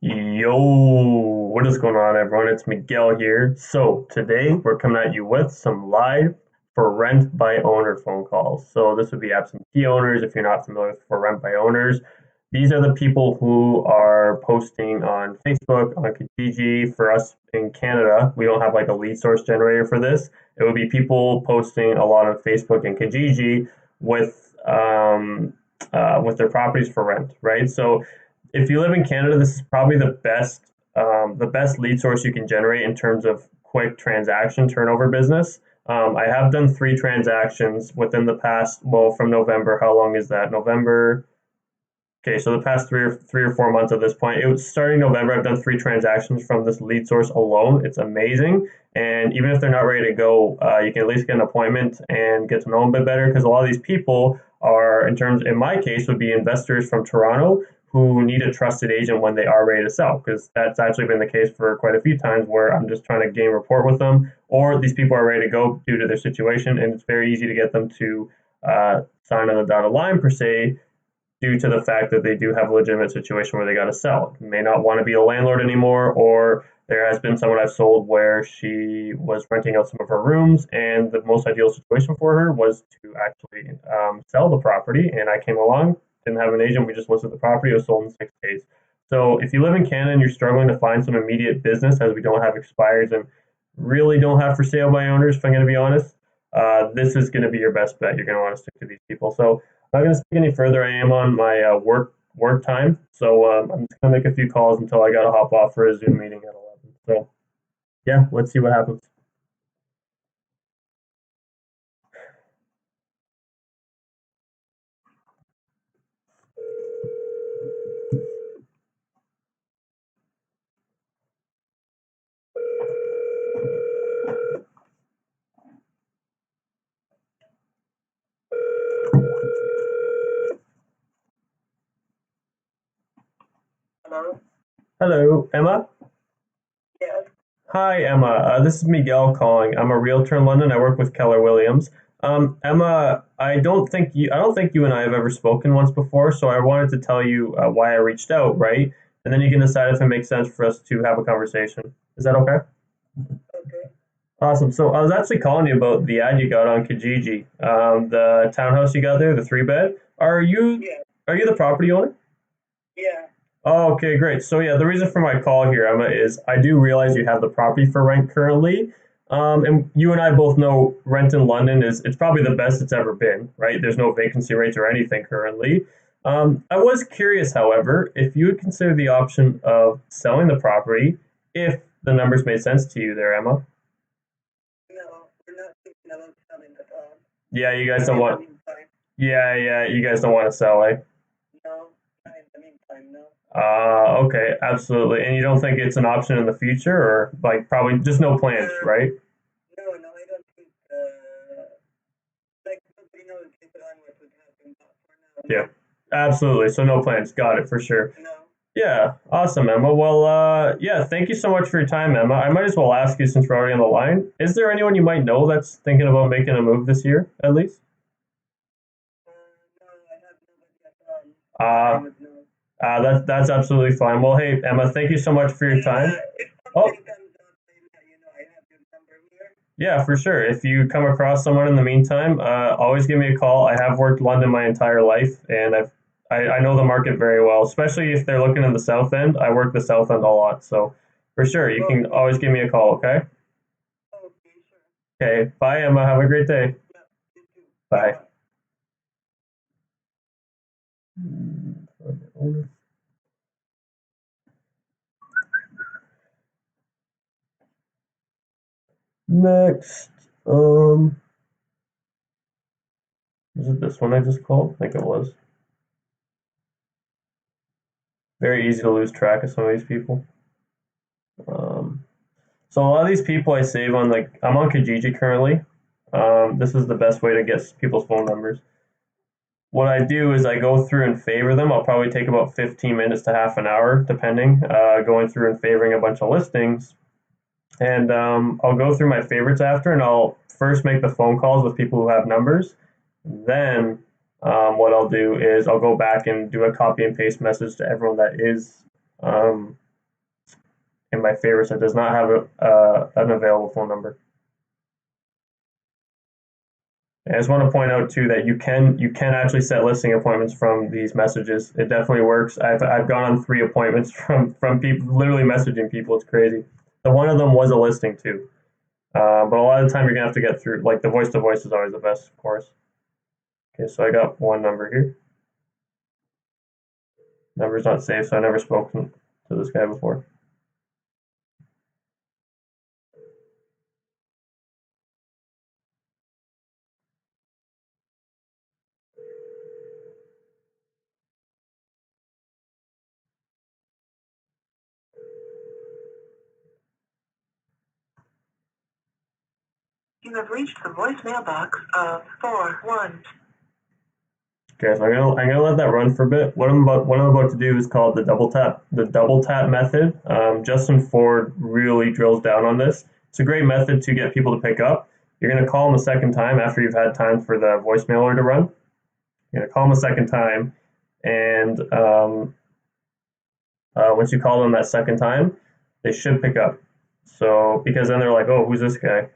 Yo, what is going on, everyone? It's Miguel here. So, today we're coming at you with some live for rent by owner phone calls. So, this would be absentee owners if you're not familiar with for rent by owners. These are the people who are posting on Facebook, on Kijiji. For us in Canada, we don't have like a lead source generator for this. It would be people posting a lot on Facebook and Kijiji with with their properties for rent, right? So, if you live in Canada, this is probably the best lead source you can generate in terms of quick transaction turnover business. I have done 3 transactions within the past, well, from November. How long is that? November. Okay, so the past 3 or 4 months at this point. It was starting November. I've done 3 transactions from this lead source alone. It's amazing, and even if they're not ready to go, you can at least get an appointment and get to know them a bit better. Because a lot of these people are, in my case, would be investors from Toronto who need a trusted agent when they are ready to sell. Because that's actually been the case for quite a few times where I'm just trying to gain rapport with them, or these people are ready to go due to their situation, and it's very easy to get them to sign on the dotted line per se due to the fact that they do have a legitimate situation where they got to sell. May not want to be a landlord anymore, or there has been someone I've sold where she was renting out some of her rooms, and the most ideal situation for her was to actually sell the property. And I came along, didn't have an agent, we just listed the property, it was sold in 6 days. So if you live in Canada and you're struggling to find some immediate business, as we don't have expires and really don't have for sale by owners, if I'm going to be honest, this is going to be your best bet. You're going to want to stick to these people. So I'm not going to speak any further. I am on my work time, so I'm just going to make a few calls until I got to hop off for a Zoom meeting at 11. So yeah, let's see what happens. Hello? Hello, Emma. Yes. Hi, Emma. This is Miguel calling. I'm a realtor in London. I work with Keller Williams. Emma, I don't think you and I have ever spoken once before, so I wanted to tell you why I reached out, right? And then you can decide if it makes sense for us to have a conversation. Is that okay? Okay. Awesome. So I was actually calling you about the ad you got on Kijiji, the townhouse you got there, the 3 bed. Yeah. Are you the property owner? Yeah. Oh, okay, great. So yeah, the reason for my call here, Emma, is I do realize you have the property for rent currently, and you and I both know rent in London is it's probably the best it's ever been, right? There's no vacancy rates or anything currently. I was curious, however, if you would consider the option of selling the property if the numbers made sense to you there, Emma. No, we're not thinking about selling at all. Yeah, you guys Not don't in the want. meantime. Yeah, you guys don't want to sell, eh? No, not in the meantime, no. Okay, absolutely. And you don't think it's an option in the future, or like probably just no plans, Uh, right? no, I don't think, like, nobody knows later on what would happen, but for now, Yeah, no. absolutely. So no plans. Got it for sure. No. Yeah, awesome, Emma. Well, yeah, thank you so much for your time, Emma. I might as well ask you since we're already on the line. Is there anyone you might know that's thinking about making a move this year, at least? No, I have nobody at all that I Uh, would know. that's absolutely fine. Well, hey, Emma, thank you so much for your time. If Oh, something comes up, I'll let you know. I have your number here. yeah, for sure. If you come across someone in the meantime, always give me a call. I have worked London my entire life, and I know the market very well, especially if they're looking in the South End. I work the South End a lot, so for sure, you can Okay. always give me a call. Okay. Okay, sure. Okay. Bye, Emma. Have a great day. Yeah, you too. Bye. Bye. Next, is it this one I just called? I think it was. Very easy to lose track of some of these people. Um, so a lot of these people I save on like I'm on Kijiji currently. This is the best way to get people's phone numbers. What I do is I go through and favor them. I'll probably take about 15 minutes to half an hour, depending, going through and favoring a bunch of listings. And I'll go through my favorites after, and I'll first make the phone calls with people who have numbers. Then what I'll do is I'll go back and do a copy and paste message to everyone that is Um, in my favorites, it does not have an available phone number. And I just want to point out too that you can actually set listing appointments from these messages. It definitely works. I've gone on 3 appointments from people literally messaging people. It's crazy. The one of them was a listing too. But a lot of the time you're gonna have to get through. Like the voice to voice is always the best, of course. Okay, so I got one number here. Number's not saved, so I never spoken to this guy before. You have reached the voicemail box of 41. Okay, so I'm gonna let that run for a bit. What I'm about to do is called the double tap method. Justin Ford really drills down on this. It's a great method to get people to pick up. You're gonna call them a second time after you've had time for the voicemailer to run. You're gonna call them a second time, and once you call them that second time, they should pick up. So because then they're like, oh, who's this guy?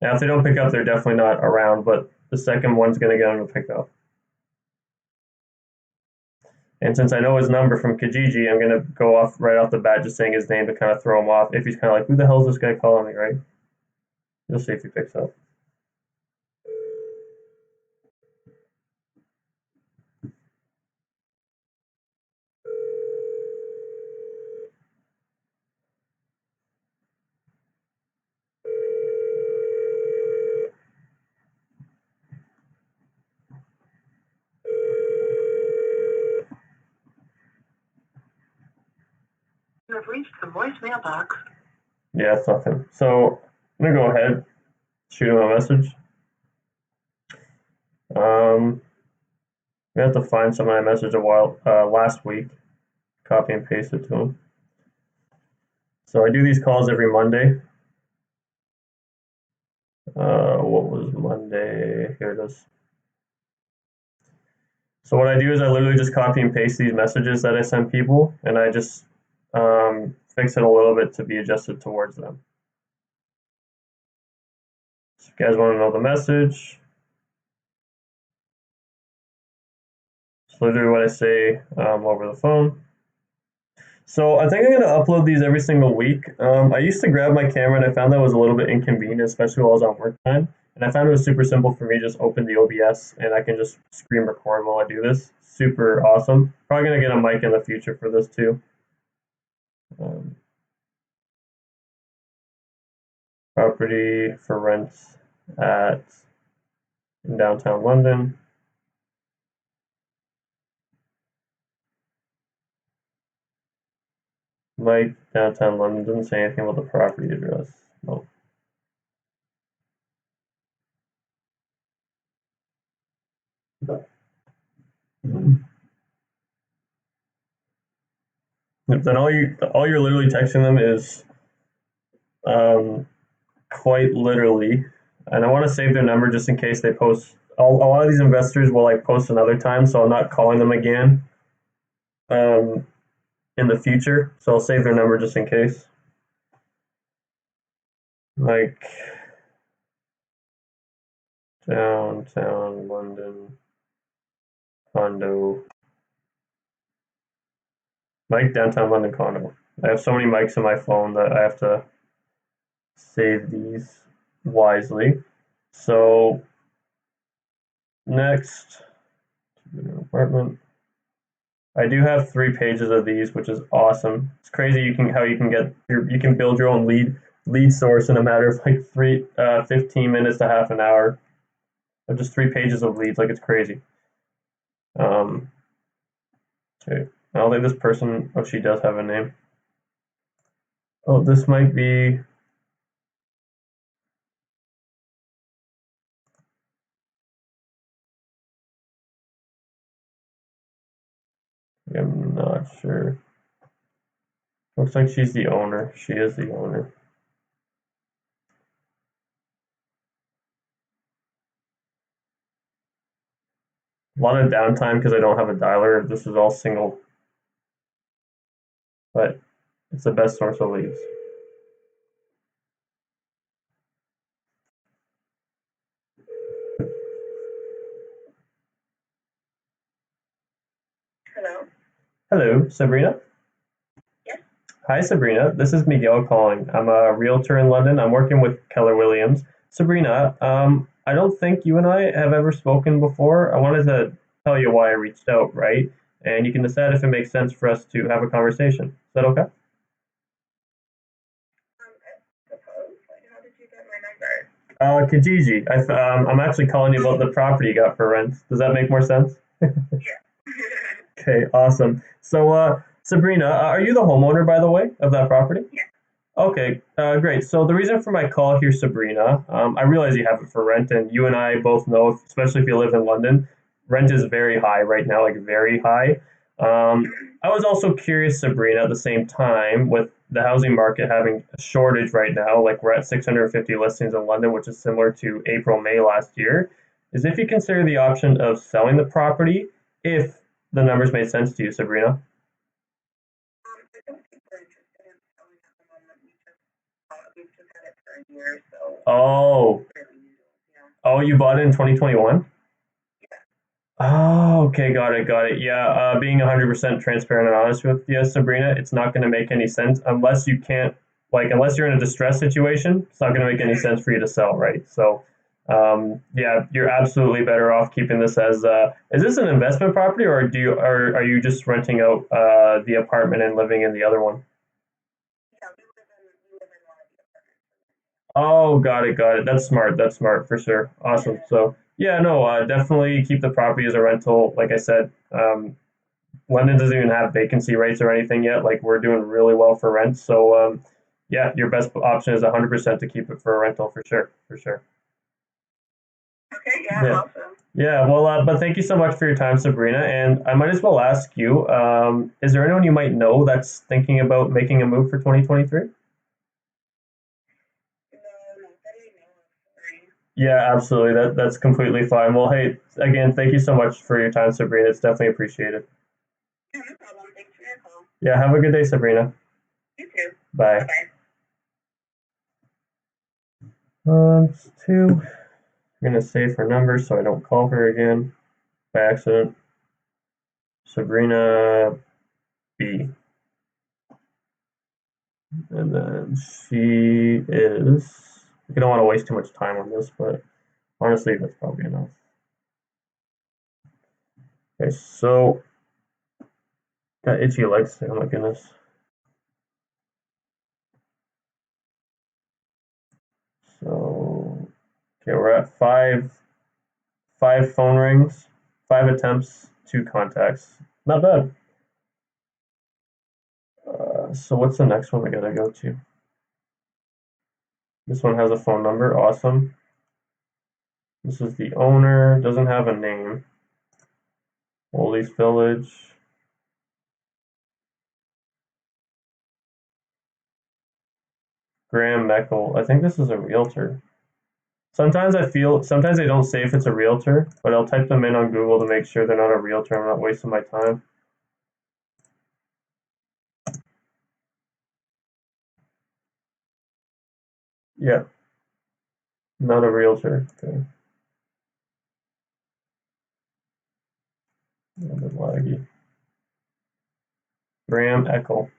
Now if they don't pick up, they're definitely not around. But the second one's gonna get them to pick up. And since I know his number from Kijiji, I'm gonna go off right off the bat, just saying his name to kind of throw him off. If he's kind of like, "Who the hell is this guy calling me?" Right? You'll see if he picks up. You have reached the voicemail box. Yeah, it's nothing. So I'm gonna go ahead, shoot him a message. We have to find someone I messaged a while last week, copy and paste it to him. So I do these calls every Monday. What was Monday? Here it is. So what I do is I literally just copy and paste these messages that I send people, and I just fix it a little bit to be adjusted towards them. So if you guys want to know the message, it's literally what I say over the phone. So I think I'm going to upload these every single week. I used to grab my camera and I found that was a little bit inconvenient, especially while I was on work time. And I found it was super simple for me. Just open the OBS and I can just screen record while I do this. Super awesome. Probably going to get a mic in the future for this too. Um, Property for rent at in downtown London. Mike, downtown London, doesn't say anything about the property address. No. Then all you're literally texting them is um, quite literally, and I want to save their number just in case they post. A lot of these investors will like post another time, so I'm not calling them again um, in the future. So I'll save their number just in case. Like downtown London condo. Mike downtown London condo. I have so many mics in my phone that I have to save these wisely. So next, apartment. I do have 3 pages of these, which is awesome. It's crazy you can build your own lead source in a matter of like 15 minutes to half an hour of just 3 pages of leads. Like it's crazy. Um, okay. I don't think this person. Oh, she does have a name. Oh, this might be. I'm not sure. Looks like she's the owner. She is the owner. A lot of downtime because I don't have a dialer. This is all single but it's the best source of leads. Hello. Hello, Sabrina. Yes. Hi, Sabrina. This is Miguel calling. I'm a realtor in London. I'm working with Keller Williams. Sabrina, I don't think you and I have ever spoken before. I wanted to tell you why I reached out, right? And you can decide if it makes sense for us to have a conversation. Is that okay? I suppose. Like, how did you get my number? Kijiji. I'm actually calling you about the property you got for rent. Does that make more sense? Yeah. Okay, awesome. So, Sabrina, are you the homeowner, by the way, of that property? Yeah. Okay, great. So the reason for my call here, Sabrina, I realize you have it for rent, and you and I both know, especially if you live in London, rent is very high right now, like very high. I was also curious, Sabrina, at the same time, with the housing market having a shortage right now, like we're at 650 listings in London, which is similar to April, May last year, is if you consider the option of selling the property if the numbers made sense to you, Sabrina. I don't think we're interested in selling at the moment. We've just had it for a year, so Oh, really new. Yeah. oh, you bought it in 2021? Yeah. Oh, okay, got it, got it. Yeah, being 100% transparent and honest with you, Sabrina, it's not going to make any sense unless you can't, like, unless you're in a distress situation, it's not going to make any sense for you to sell, right? So, yeah, you're absolutely better off keeping this as, is this an investment property or are you just renting out, the apartment and living in the other one? Yeah, we live in one of the apartments. Oh, got it, got it. That's smart. That's smart for sure. Awesome. Yeah. So, yeah, no, definitely keep the property as a rental. Like I said, London doesn't even have vacancy rates or anything yet. Like we're doing really well for rent. So, yeah, your best option is 100% to keep it for a rental for sure. For sure. Okay, yeah, Yeah. awesome. Yeah. Well, but thank you so much for your time, Sabrina. And I might as well ask you, is there anyone you might know that's thinking about making a move for 2023? No, not that I know of. Sorry. Yeah, absolutely. That's completely fine. Well, hey, again, thank you so much for your time, Sabrina. It's definitely appreciated. Yeah, no problem. Thanks for your call. Yeah, have a good day, Sabrina. You too. Bye Bye. bye. 2. I'm gonna save her number so I don't call her again by accident. Sabrina B. And then she is. I don't want to waste too much time on this, but honestly, that's probably enough. Okay, so got itchy legs. Oh my goodness. So okay, we're at five phone rings, 5 attempts, 2 contacts. Not bad. So what's the next one I gotta go to? This one has a phone number. Awesome. This is the owner. Doesn't have a name. Woolies Village. Graham Meckel. I think this is a realtor. Sometimes they don't say if it's a realtor, but I'll type them in on Google to make sure they're not a realtor. I'm not wasting my time. Yeah, not a realtor. Okay. A little bit laggy. Graham Eckel.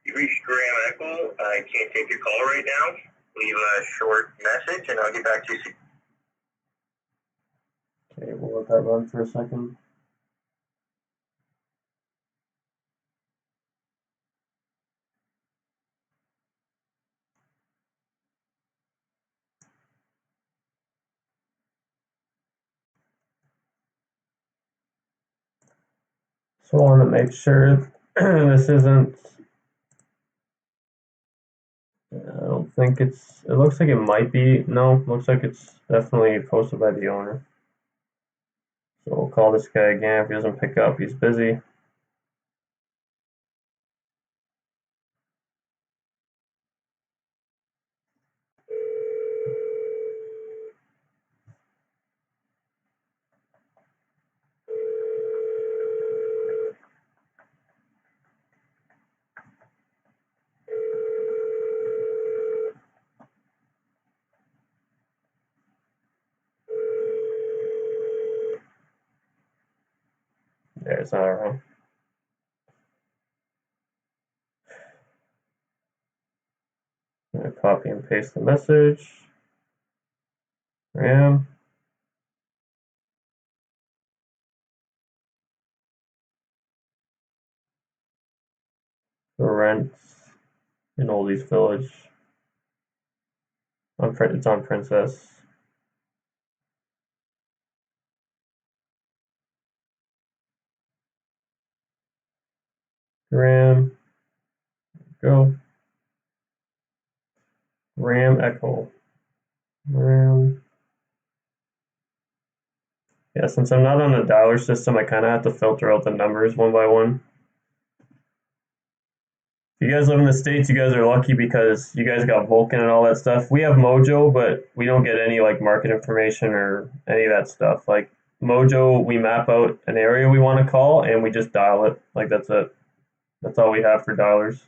You reached Graham Eckel. I can't take your call right now. Leave a short message and I'll get back to you soon. Okay, we'll let that run for a second. So I want to make sure this isn't. I don't think it's. It looks like it might be. No, looks like it's definitely posted by the owner. So we'll call this guy again. If he doesn't pick up, he's busy. Yeah, it's not around. I'm gonna copy and paste the message. Ram. For rents in Oldies Village. It's on Princess. Ram. Go. Ram Echo. Ram. Yeah, since I'm not on a dialer system, I kind of have to filter out the numbers one by one. If you guys live in the States, you guys are lucky because you guys got Vulcan and all that stuff. We have Mojo, but we don't get any like market information or any of that stuff. Like Mojo, we map out an area we want to call and we just dial it. Like that's it. That's all we have for dialers.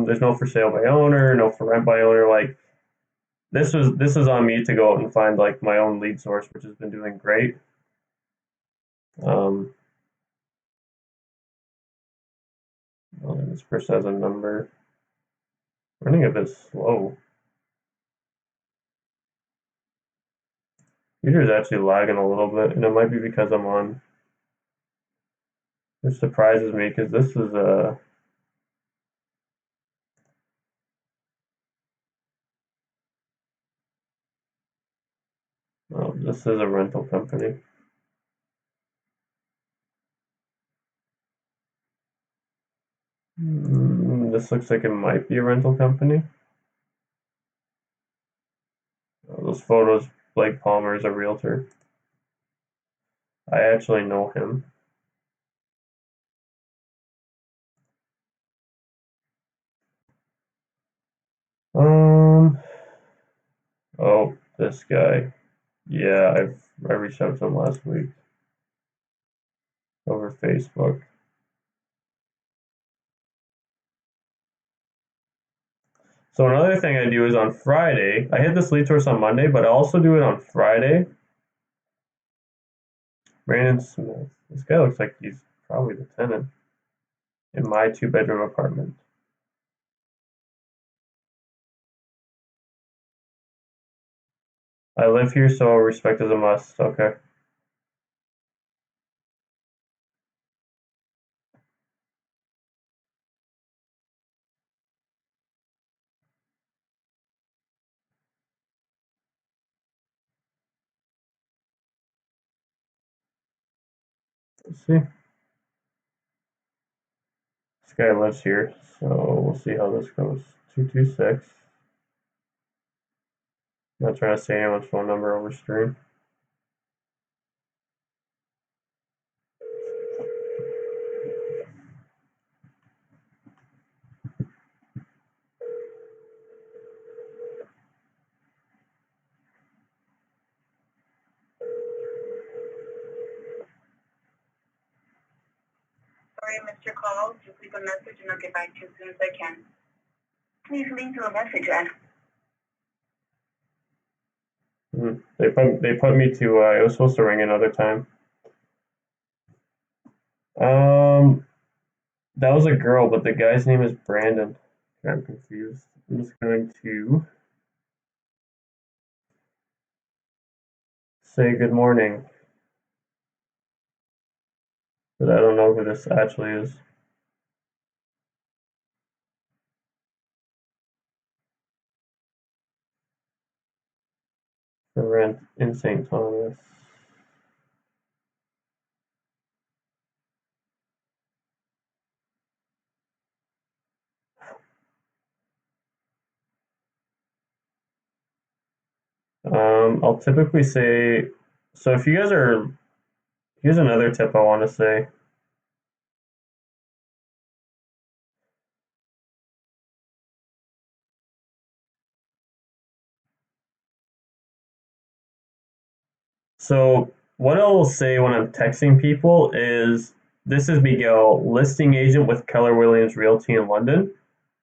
There's no for sale by owner, no for rent by owner. Like this is on me to go out and find like my own lead source, which has been doing great. Um, this person has a number. Running a bit slow. Computer's actually lagging a little bit, and it might be because I'm on. Which surprises me because this is a. Oh, this is a rental company. This looks like it might be a rental company. Those photos, Blake Palmer is a realtor. I actually know him. Um. Oh, this guy. Yeah, I reached out to him last week over Facebook. So another thing I do is on Friday. I hit this lead source on Monday, but I also do it on Friday. Brandon Smith. This guy looks like he's probably the tenant in my two-bedroom apartment. I live here, so respect is a must. Okay. Let's see. This guy lives here, so we'll see how this goes. 226. I'm not trying to say anyone's phone number over stream. Sorry, I missed your call. Just leave a message and I'll get back to you as soon as I can. Please leave a message at. They put me to. It was supposed to ring another time. That was a girl, but the guy's name is Brandon. I'm confused. I'm just going to say good morning, but I don't know who this actually is. For rent in St. Thomas. I'll typically say, so if you guys are, here's another tip I want to say. So what I'll say when I'm texting people is, "This is Miguel, listing agent with Keller Williams Realty in London."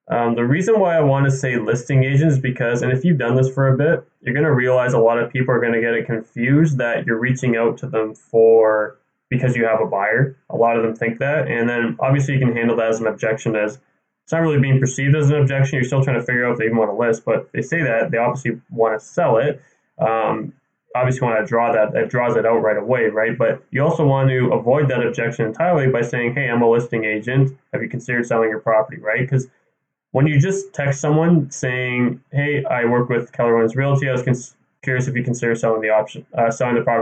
The reason why I want to say listing agent is because, and if you've done this for a bit, you're going to realize a lot of people are going to get it confused that you're reaching out to them for because you have a buyer. A lot of them think that, and then obviously you can handle that as an objection, as it's not really being perceived as an objection. You're still trying to figure out if they even want to list, but they say that they obviously want to sell it. Um, Obviously, want to draw that, it draws it out right away, right? But you also want to avoid that objection entirely by saying, "Hey, I'm a listing agent. Have you considered selling your property?" Right? Because when you just text someone saying, "Hey, I work with Keller Williams Realty. I was curious if you consider selling the property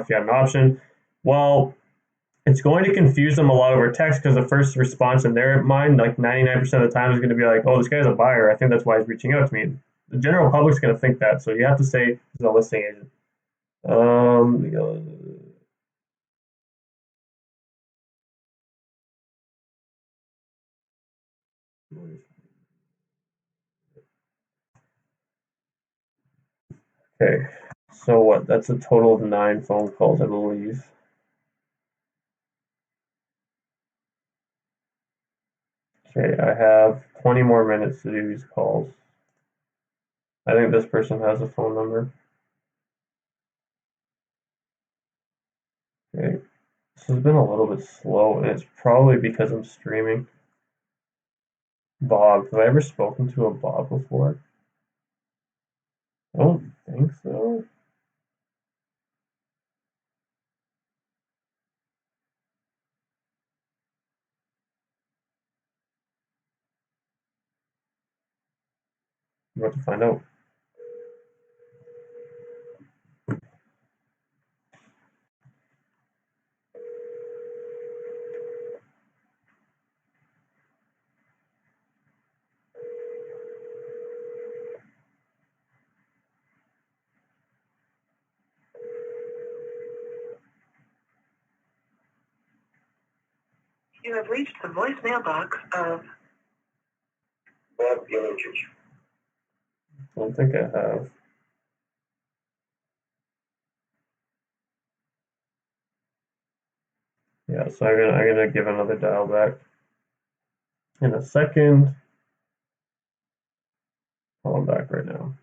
if you had an option." Well, it's going to confuse them a lot over text because the first response in their mind, like 99% of the time, is going to be like, "Oh, this guy's a buyer. I think that's why he's reaching out to me." The general public's going to think that, so you have to say he's a listing agent. Okay, so what? That's a total of 9 phone calls, I believe. Okay, I have 20 more minutes to do these calls. I think this person has a phone number. Okay, this has been a little bit slow, and it's probably because I'm streaming. Bob. Have I ever spoken to a Bob before? I don't think so. I'm about to find out. You have reached the voicemail box of Bob Gillichich. I don't think I have. Yeah, so I'm gonna give another dial back in a second. Call him back right now.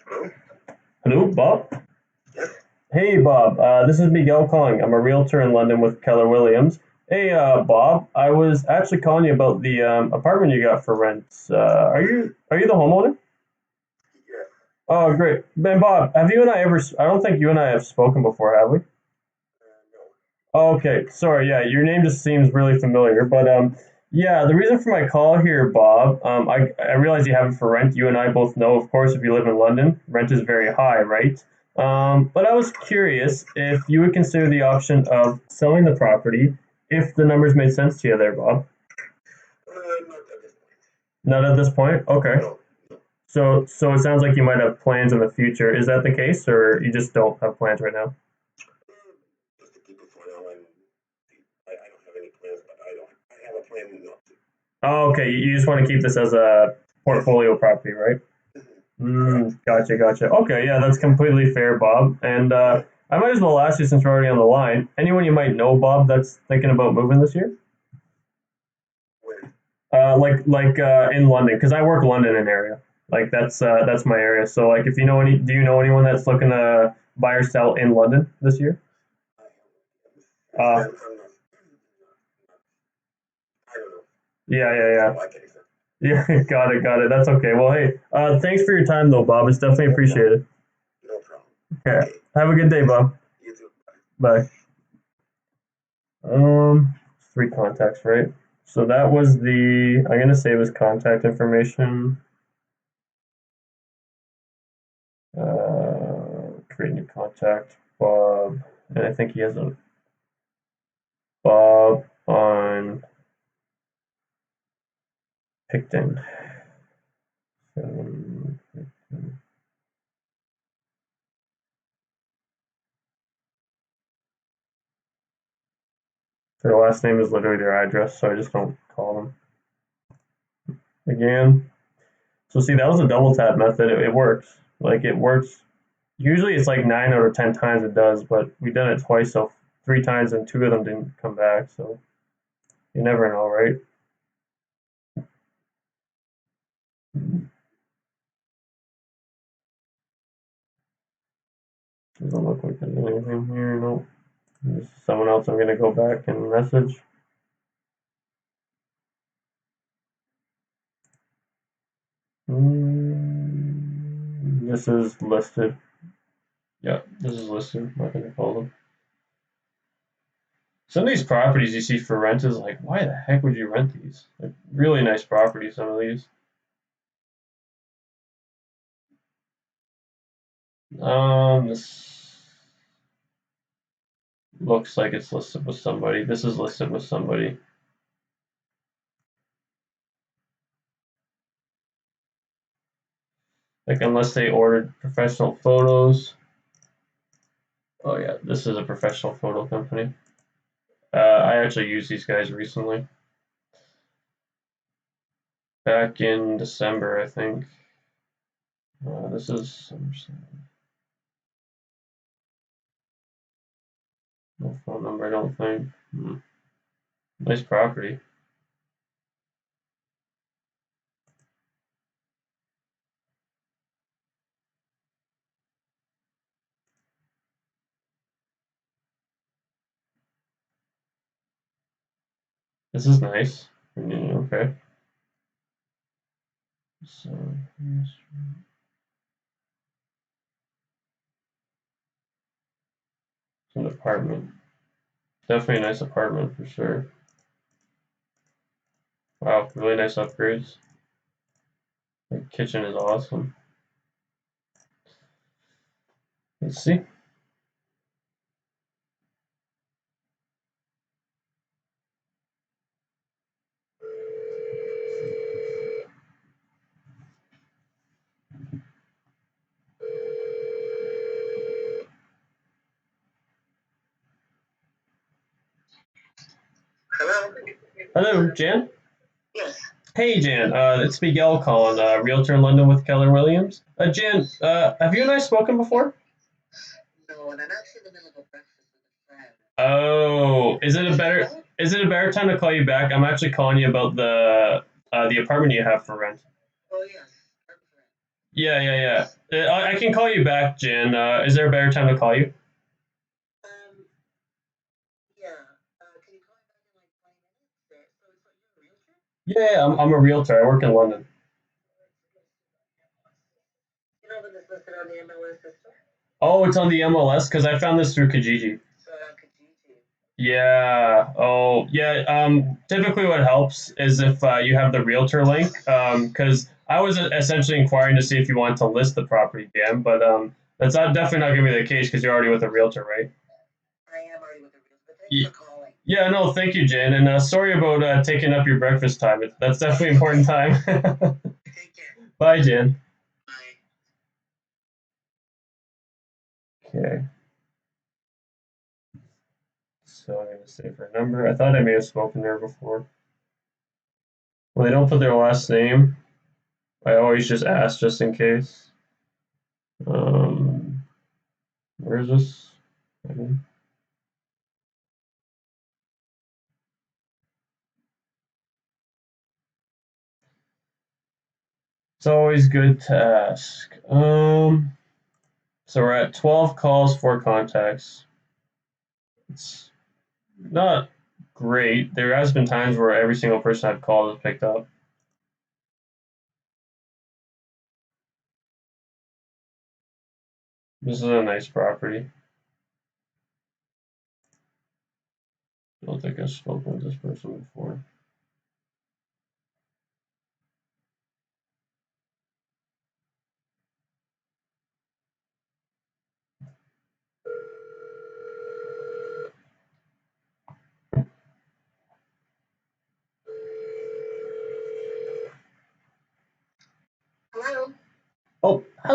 Hello? Hello, Bob. Yes. Hey, Bob. This is Miguel calling. I'm a realtor in London with Keller Williams. Hey, Bob. I was actually calling you about the apartment you got for rent. Are you the homeowner? Yes. Oh, great. Ben, Bob, have you and I ever? I don't think you and I have spoken before, have we? No. Oh, okay. Sorry. Yeah, your name just seems really familiar. But yeah, the reason for my call here, Bob, I realize you have it for rent. You and I both know, of course, if you live in London, rent is very high, right? But I was curious if you would consider the option of selling the property if the numbers made sense to you there, Bob. Not at this point. Not at this point. Okay. No. So it sounds like you might have plans in the future. Is that the case, or you just don't have plans right now? Just to keep it for now, and I don't have any plans, but I have a plan not to. Oh, okay. You just want to keep this as a portfolio property, right? Gotcha, gotcha. Okay, yeah, that's completely fair, Bob. And I might as well ask you since we're already on the line. Anyone you might know, Bob, that's thinking about moving this year? Where? Like in London, because I work London in area. Like that's my area. So like, if you know any, do you know anyone that's looking to buy or sell in London this year? Uh, I'm not. I don't know. yeah, yeah, yeah. I can accept. Yeah, got it, got it. That's okay. Well, hey, thanks for your time though, Bob. It's definitely appreciated. No problem. Okay. Okay. Have a good day, Bob. You too. Bye. Three contacts, right? So that was the. I'm gonna save his contact information. Create new contact, Bob, and I think he has a Bob on Picton. Their last name is literally their address, so I just don't call them again. So see, that was a double tap method. It works. Like it works. Usually it's like 9 out of 10 times it does, but we done it twice, so 3 times and 2 of them didn't come back. So you never know, right? Doesn't look like there's anything here. Nope. There's someone else I'm gonna go back and message. This is listed. Yeah, this is listed. I'm not gonna call them. Some of these properties you see for rent is like, why the heck would you rent these? Like really nice properties, some of these. This looks like it's listed with somebody. This is listed with somebody. Like unless they ordered professional photos. Oh yeah, this is a professional photo company. I actually used these guys recently. Back in December, I think. This is no phone number, I don't think. Nice property. This is nice. Okay. So it's an apartment. Definitely a nice apartment for sure. Wow, really nice upgrades. The kitchen is awesome. Let's see. Hello? Hello, Jan. Yes. Hey, Jan. It's Miguel calling, realtor in London with Keller Williams. Jan, have you and I spoken before? No, and I'm actually in the middle of a breakfast with a friend. Oh, is it a better time to call you back? I'm actually calling you about the apartment you have for rent. Oh, yes. Perfect. Yeah. I can call you back, Jan. Is there a better time to call you? Um, yeah. Can you call me back in like 20 minutes? So it's what, you're a realtor? Yeah, I'm a realtor. I work in London. You know when this listed on the MLS system? Oh, it's on the MLS because I found this through Kijiji. So Kijiji. Yeah. Oh, yeah. Typically, what helps is if you have the realtor link. Because I was essentially inquiring to see if you want to list the property again, but that's definitely not going to be the case because you're already with a realtor, right? I am already with a realtor, but thanks Ye- for calling. Yeah. No, thank you, Jan, and sorry about taking up your breakfast time. That's definitely important time. Take care. Bye, Jan. Bye. Okay. So I'm going to save her number. I thought I may have spoken to her before. When they don't put their last name, I always just ask just in case. Um, where is this? It's always good to ask. So we're at 12 calls, 4 contacts. It's not great. There has been times where every single person I've called has picked up. This is a nice property. I don't think I've spoken with this person before.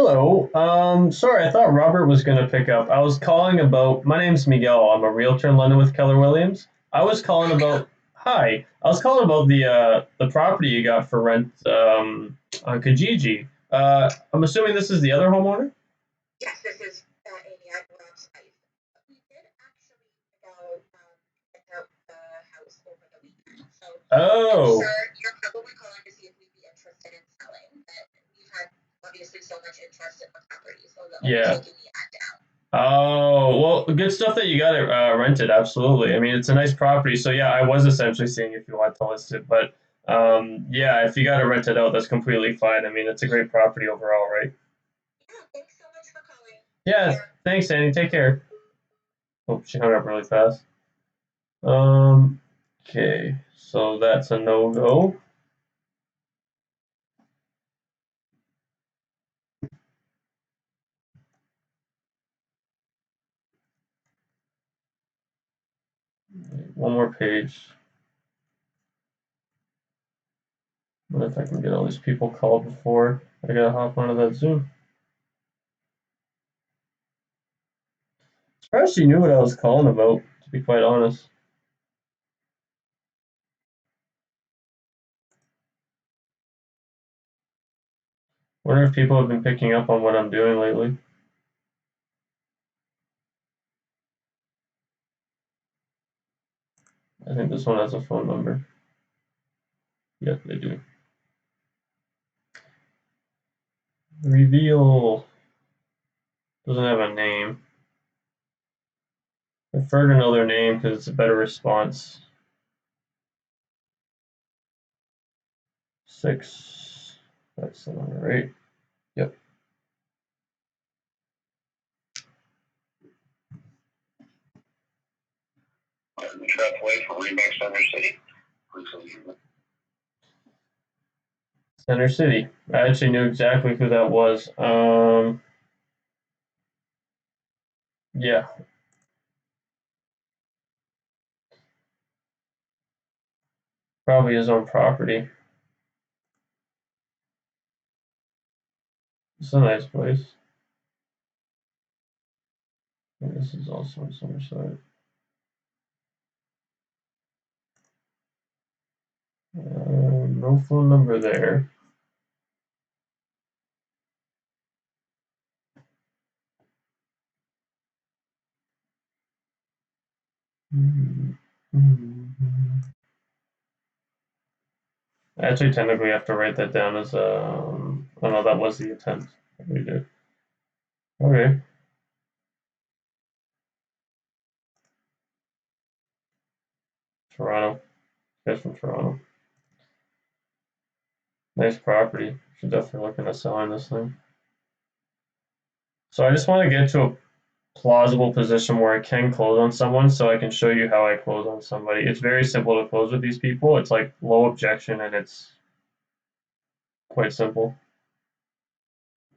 Hello. Sorry, I thought Robert was going to pick up. I was calling about. My name's Miguel. I'm a realtor in London with Keller Williams. I was calling about. Hi. I was calling about the property you got for rent on Kijiji. I'm assuming this is the other homeowner. Yes, this is Amy at Rob's wife. We did actually check out the house over the weekend, so I'm Oh, sure you're probably calling to see if we'd be interested in selling. But we've had obviously so much interest in the property, so the owner's yeah. taking the ad down. Oh, well, good stuff that you got it rented. Absolutely. I mean, it's a nice property. So yeah, I was essentially seeing if you want to list it, but yeah, if you got it rented out, that's completely fine. I mean, it's a great property overall, right? Yeah, thanks so much for calling. Yeah. Yeah. Thanks, Annie. Take care. Oh, she hung up really fast. Okay, so that's a no go. One more page. What if I can get all these people called before I gotta hop onto that Zoom? Surprised she knew what I was calling about, to be quite honest. Wonder if people have been picking up on what I'm doing lately. I think this one has a phone number. Yep, they do. Reveal doesn't have a name. I prefer to know their name because it's a better response. 6. That's the number, right? Yep. Way for Remix Center City. Center City. I actually knew exactly who that was. Yeah, probably his own property. It's a nice place. And this is also in Summerside. No phone number there. Actually, technically, I have to write that down as oh no, that was the attempt. We did. Okay. Toronto. Guys from Toronto. Nice property. Should definitely look into selling this thing. So I just want to get to a plausible position where I can close on someone so I can show you how I close on somebody. It's very simple to close with these people. It's like low objection and it's quite simple.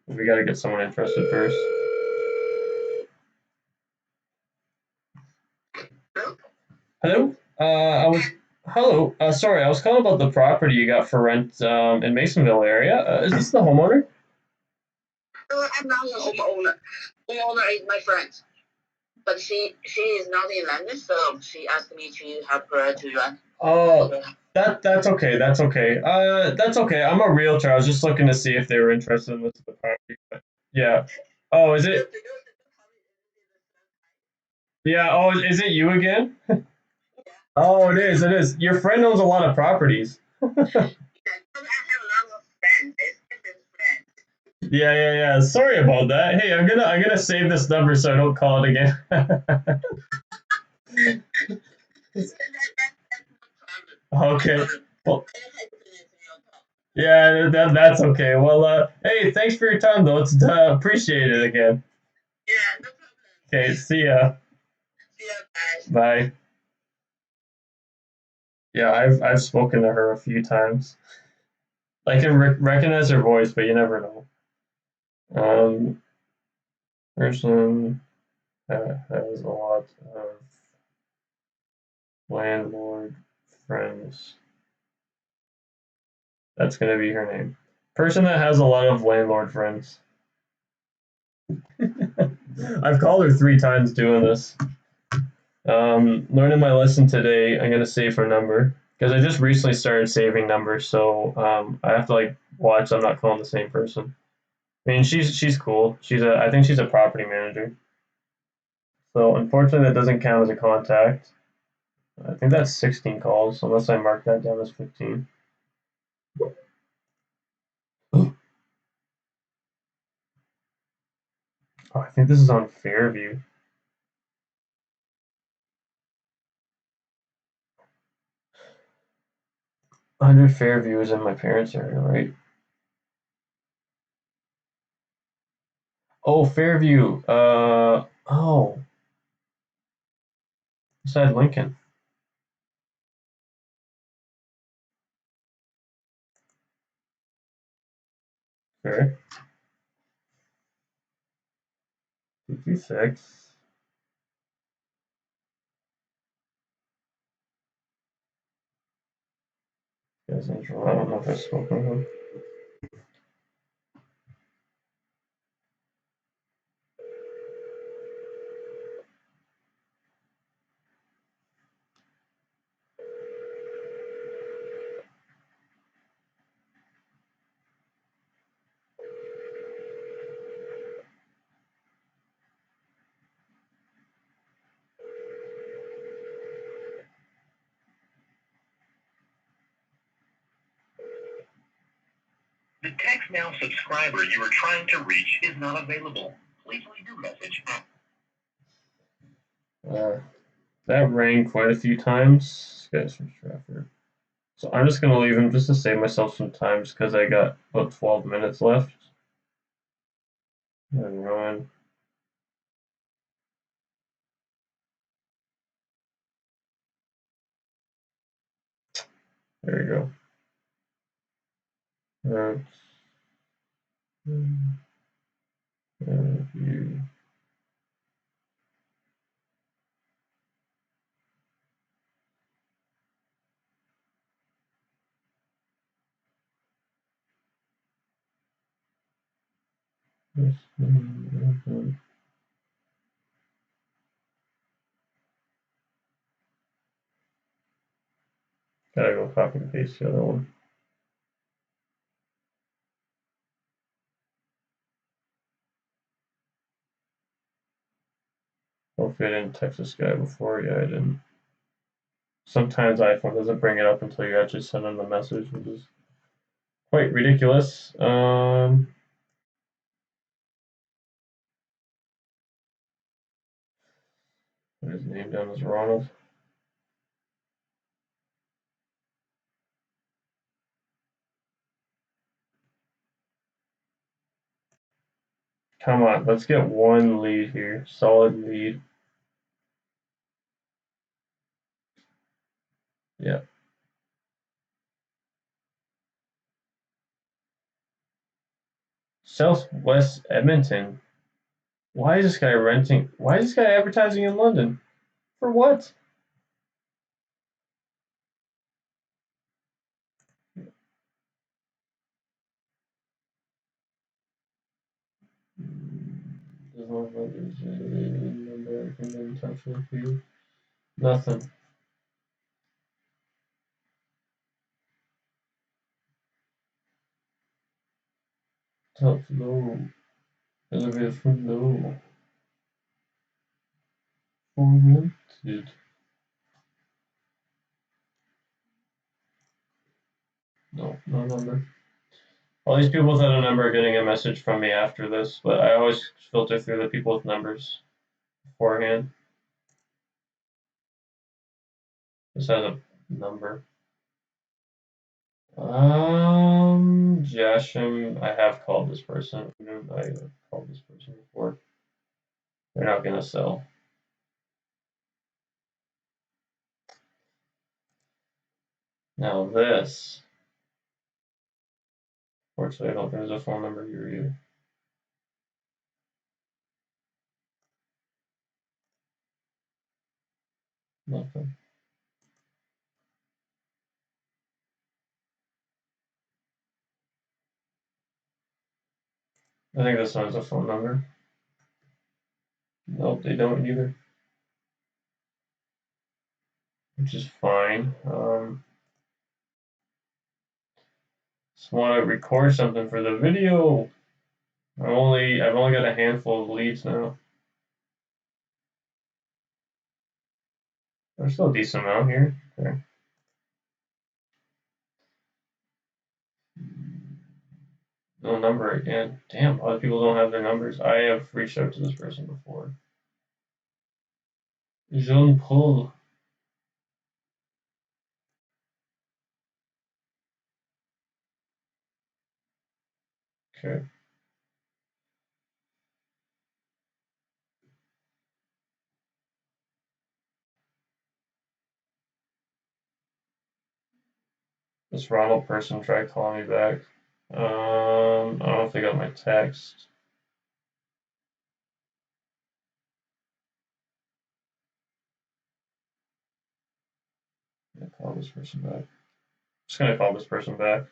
We got to get someone interested first. Hello? I was hello. Sorry, I was calling about the property you got for rent in Masonville area. Is this the homeowner? I'm not the homeowner. Homeowner is my friend, but she is not in London, so she asked me to help her to run. Oh, that's okay. That's okay. That's okay. I'm a realtor. I was just looking to see if they were interested in this property. But yeah. Oh, is it? Yeah. Oh, is it you again? Oh, it is. It is. Your friend owns a lot of properties. Yeah, yeah, yeah. Sorry about that. Hey, I'm gonna save this number so I don't call it again. Okay. Well, yeah, that's okay. Well, hey, thanks for your time though. It's appreciate it again. Yeah, no problem. Okay, see ya. See ya, bye. Bye. Yeah, I've spoken to her a few times. I can recognize her voice, but you never know. Um, person has a lot of landlord friends. That's gonna be her name. Person that has a lot of landlord friends. I've called her 3 times doing this. Learning my lesson today. I'm gonna save her number because I just recently started saving numbers, so I have to like watch. I'm not calling the same person. I mean, she's cool. I think she's a property manager. So unfortunately, that doesn't count as a contact. I think that's 16 calls, unless I mark that down as 15. Oh, I think this is on Fairview. Under Fairview is in my parents' area, right? Oh, Fairview. Oh, beside Lincoln. Okay. 226. Guys, intro. I don't know if I spoke with him. The TextNow subscriber you are trying to reach is not available. Please leave your message at. That rang quite a few times. This guy's from Stratford. So I'm just gonna leave him just to save myself some time, just because I got about 12 minutes left. And Rowan. There you go. You. Gotta go copy and paste the other one. Hopefully I didn't text this guy before. Yeah, I didn't. Sometimes iPhone doesn't bring it up until you actually send them the message, which is quite ridiculous. Put his name down as Ronald. Come on, let's get one lead here. Solid lead. Yeah. Southwest Edmonton. Why is this guy renting? Why is this guy advertising in London? For what? Does not have his number. I can get in touch with you. Nothing. Top low. Elevator for low. Oriented. No, no number. All these people without a number are getting a message from me after this, but I always filter through the people with numbers beforehand. This has a number. Jashim, I have called this person. I have called this person before. They're not gonna sell. Now this. Fortunately, I don't think there's a phone number here either. Nothing. I think this one has a phone number. Nope, they don't either. Which is fine. Just want to record something for the video. I've only got a handful of leads now. There's still a decent amount here. Okay. No number again. Damn, a lot of people don't have their numbers. I have reached out to this person before. Jean Paul. Okay. This Ronald person tried calling me back. I don't know if they got my text. I'm gonna call this person back. Just gonna call this person back.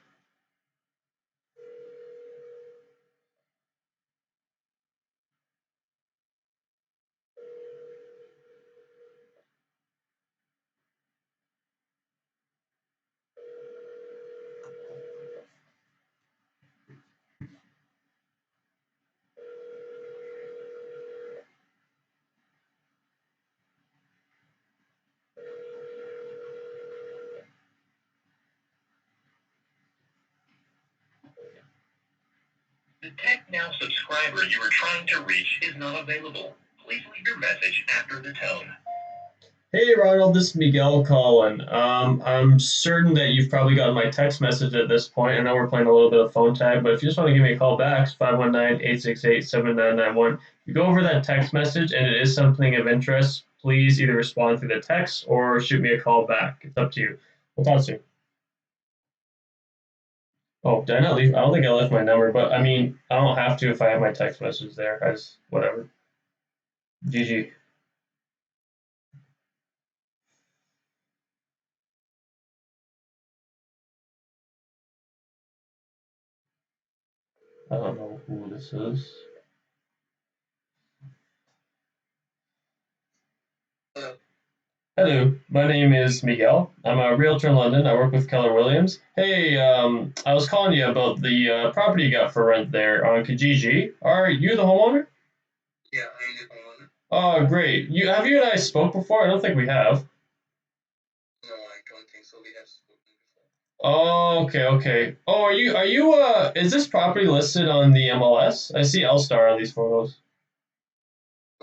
The Tech Now subscriber you are trying to reach is not available. Please leave your message after the tone. Hey Ronald, this is Miguel calling. I'm certain that you've probably gotten my text message at this point. I know we're playing a little bit of phone tag, but if you just want to give me a call back, it's 519-868-7991. You go over that text message and it is something of interest, please either respond through the text or shoot me a call back. It's up to you. We'll talk soon. Oh, did I not leave? I don't think I left my number, but I mean, I don't have to if I have my text message there. I just, whatever. GG. I don't know who this is. Hello, my name is Miguel. I'm a realtor in London. I work with Keller Williams. Hey, I was calling you about the property you got for rent there on Kijiji. Are you the homeowner? Yeah, I'm the homeowner. Oh, great. Have you and I spoke before? I don't think we have. No, I don't think so. We have spoken before. Oh, okay. Oh, is this property listed on the MLS? I see L-Star on these photos.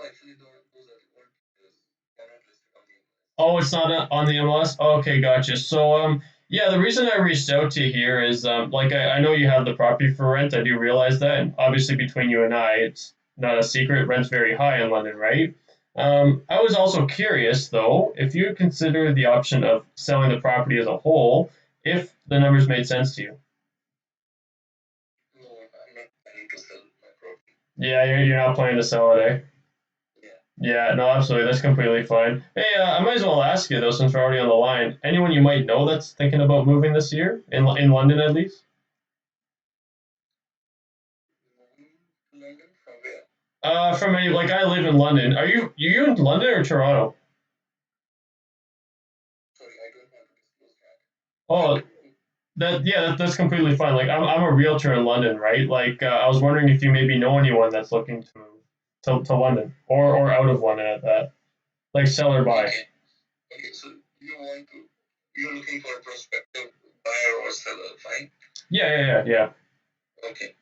Actually, those are the old pictures. They're not listed on the MLS. Oh, it's not on the MLS? Okay, gotcha. So, yeah, the reason I reached out to you here is, like, I know you have the property for rent. I do realize that. And obviously, between you and I, it's not a secret. Rent's very high in London, right? I was also curious, though, if you consider the option of selling the property as a whole, if the numbers made sense to you. No, I'm not planning to sell my property. Yeah, you're not planning to sell it, eh? Yeah. Yeah, no, absolutely. That's completely fine. Hey, I might as well ask you though, since we're already on the line. Anyone you might know that's thinking about moving this year in London at least? Moving to London from where? From any like I live in London. Are you in London or Toronto? Sorry, I don't want to disclose that. Oh, that's completely fine. Like I'm a realtor in London, right? Like I was wondering if you maybe know anyone that's looking to move to London or out of London at that, like sell or buy. Okay. Okay, so you're looking for a prospective buyer or seller, fine? Yeah. Okay.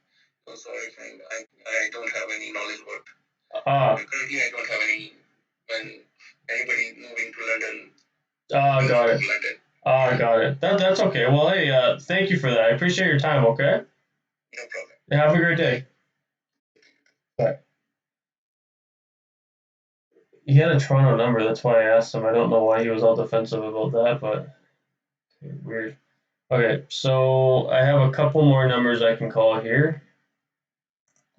So sorry, Frank. I don't have any knowledge about. Ah, Currently, I don't have anybody moving to London. got it. To London. Got it. That's okay. Well, hey, thank you for that. I appreciate your time. Okay. No problem. Have a great day. Bye. He had a Toronto number. That's why I asked him. I don't know why he was all defensive about that, but weird. Okay, so I have a couple more numbers I can call here.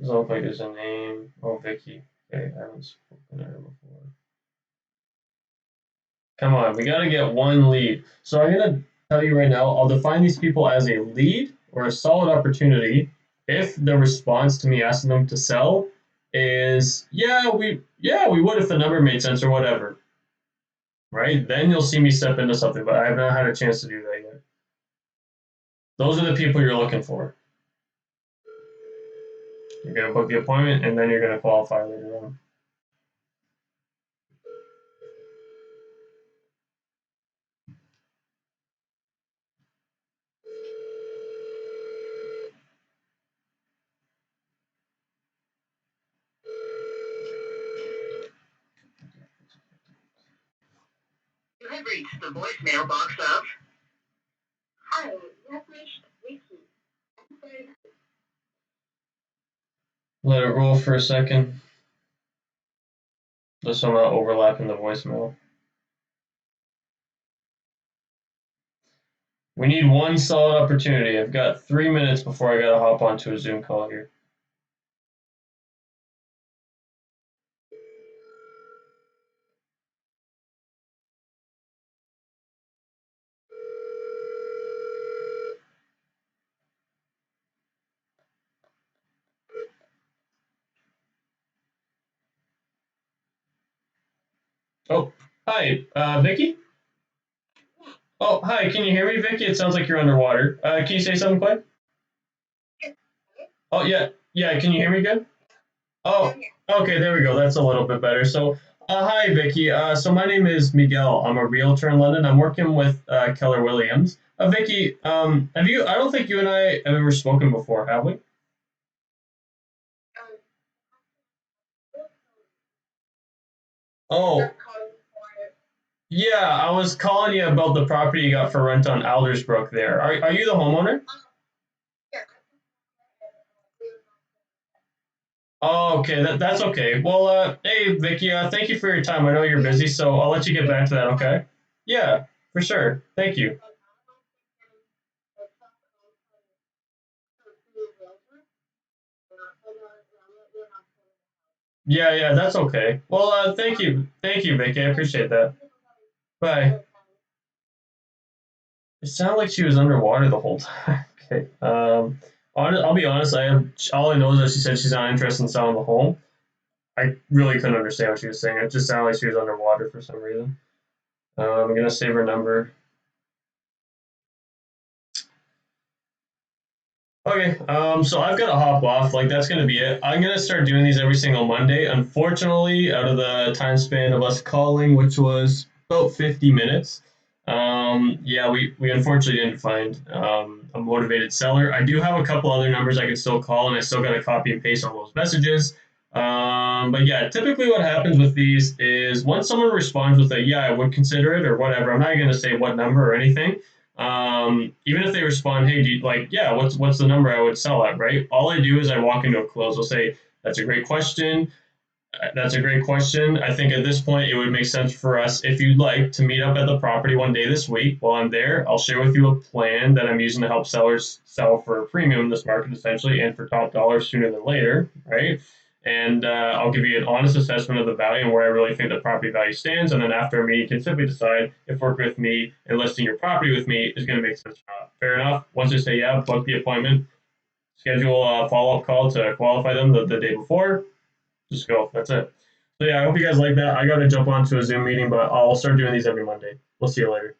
Doesn't look like there's a name. Oh, Vicky. Okay, I haven't spoken to her before. Come on, we got to get one lead. So I'm going to tell you right now, I'll define these people as a lead or a solid opportunity if the response to me asking them to sell is yeah, we would if the number made sense or whatever. Right? Then you'll see me step into something, but I have not had a chance to do that yet. Those are the people you're looking for. You're going to book the appointment, and then you're going to qualify later on. You have reached the voicemail box of. Hi, you have reached Vicky. Let it roll for a second. Just so I'm not overlapping the voicemail. We need one solid opportunity. I've got 3 minutes before I gotta hop onto a Zoom call here. Oh, hi, Vicky? Oh, hi, can you hear me, Vicky? It sounds like you're underwater. Can you say something quick? Oh, yeah, can you hear me good? Oh, okay, there we go. That's a little bit better. So, hi, Vicky. So my name is Miguel. I'm a realtor in London. I'm working with Keller Williams. Vicky, have you? I don't think you and I have ever spoken before, have we? Oh, yeah. I was calling you about the property you got for rent on Aldersbrook. There. Are you the homeowner? Oh, okay. That's okay. Well, hey, Vicky. Thank you for your time. I know you're busy, so I'll let you get back to that. Okay. Yeah, for sure. Thank you. Yeah, that's okay. Well, thank you, Vicky. I appreciate that. Bye. It sounded like she was underwater the whole time. Okay. I'll be honest. All I know is that she said she's not interested in selling the home. I really couldn't understand what she was saying. It just sounded like she was underwater for some reason. I'm gonna save her number. Okay, so I've got to hop off. Like that's gonna be it. I'm gonna start doing these every single Monday. Unfortunately, out of the time span of us calling, which was about 50 minutes, yeah, we unfortunately didn't find a motivated seller. I do have a couple other numbers I can still call, and I still got to copy and paste all those messages. But yeah, typically what happens with these is once someone responds with a yeah, I would consider it or whatever. I'm not going to say what number or anything. Even if they respond, hey, do you, like, yeah, what's the number I would sell at, right? All I do is I walk into a close. I'll say, that's a great question. That's a great question. I think at this point it would make sense for us, if you'd like, to meet up at the property one day this week. While I'm there, I'll share with you a plan that I'm using to help sellers sell for a premium in this market, essentially, and for top dollar sooner than later, right? And I'll give you an honest assessment of the value and where I really think the property value stands. And then after a meeting, you can simply decide if working with me and listing your property with me is going to make sense or not. Fair enough. Once you say yeah, book the appointment, schedule a follow up call to qualify them the day before. Just go. That's it. So yeah, I hope you guys like that. I got to jump onto a Zoom meeting, but I'll start doing these every Monday. We'll see you later.